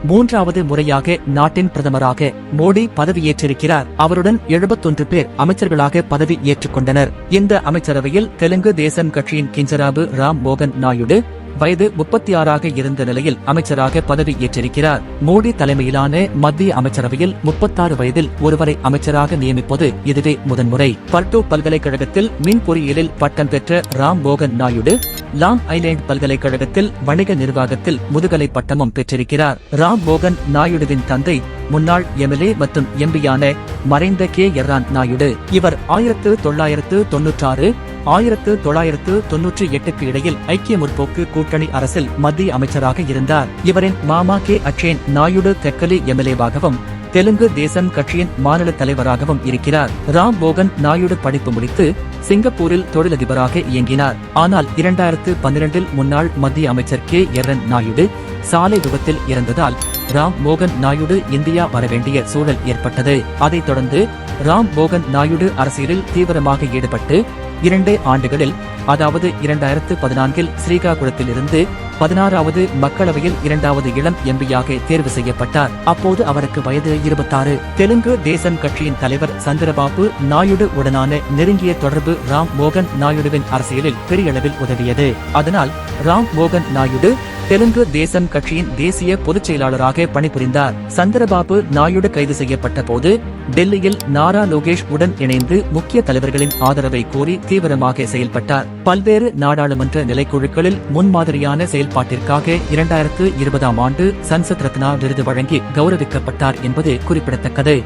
மூன்றாவது முறையாக நாட்டின் பிரதமராக மோடி பதவியேற்றிருக்கிறார். அவருடன் 71 பேர் அமைச்சர்களாக பதவி ஏற்றுக் கொண்டனர். இந்த அமைச்சரவையில் தெலுங்கு தேசம் கட்சியின் கிஞ்சராபு ராம் மோகன் நாயுடு வயது 36 இருந்த நிலையில் அமைச்சராக பதவி ஏற்றிருக்கிறார். மோடி தலைமையிலான மத்திய அமைச்சரவையில் 36 வயதில் ஒருவரை அமைச்சராக நியமிப்பது இதுவே முதன்முறை. பர்டூ பல்கலைக்கழகத்தில் மின் பொறியியலில் பட்டம் பெற்ற ராம் மோகன் நாயுடு லாங் ஐலேண்ட் பல்கலைக்கழகத்தில் வணிக நிர்வாகத்தில் முதுகலை பட்டமும் பெற்றிருக்கிறார். ராம் மோகன் நாயுடுவின் தந்தை முன்னாள் எம்எல்ஏ மற்றும் எம்பியான மறைந்த KR நாயுடு. இவர் 1996 1998 இடையில் ஐக்கிய முற்போக்கு கூட்டணி அரசில் மத்திய அமைச்சராக இருந்தார். இவரின் மாமா அச்சேன் நாயுடு தெக்கலி எம்எல்ஏவாகவும் தெலுங்கு தேசம் கட்சியின் மாநில தலைவராகவும் இருக்கிறார். ராம் மோகன் நாயுடு படிப்பு முடித்து சிங்கப்பூரில் தொழிலதிபராக இயங்கினார். ஆனால் 2012 முன்னாள் மத்திய அமைச்சர் KR நாயுடு சாலை விபத்தில் இறந்ததால் ராம் மோகன் நாயுடு இந்தியா வரவேண்டிய சூழல் ஏற்பட்டது. அதைத் தொடர்ந்து ராம் மோகன் நாயுடு அரசியலில் தீவிரமாக ஈடுபட்டு 2 ஆண்டுகளில், அதாவது 2014 ஸ்ரீகாகுளத்தில் இருந்து 16வது மக்களவையில் 2வது இளம் எம்பியாக தேர்வு செய்யப்பட்டார். அப்போது அவருக்கு வயது 26. தெலுங்கு தேசம் கட்சியின் தலைவர் சந்திரபாபு நாயுடு உடனான நெருங்கிய தொடர்பு ராம் மோகன் நாயுடுவின் அரசியலில் பெரிய அளவில் உதவியது. அதனால் ராம் மோகன் நாயுடு தெலுங்கு தேசம் கட்சியின் தேசிய பொதுச் செயலாளராக பணிபுரிந்தார். சந்திரபாபு நாயுடு கைது செய்யப்பட்ட போது டெல்லியில் நாரா லோகேஷ் உடன் இணைந்து முக்கிய தலைவர்களின் ஆதரவை கோரி தீவிரமாக செயல்பட்டார். பல்வேறு நாடாளுமன்ற நிலைக்குழுக்களில் முன்மாதிரியான செயல்பாட்டிற்காக 2020 ஆண்டு சன்சத் ரத்னா விருது வழங்கி கௌரவிக்கப்பட்டார் என்பது குறிப்பிடத்தக்கது.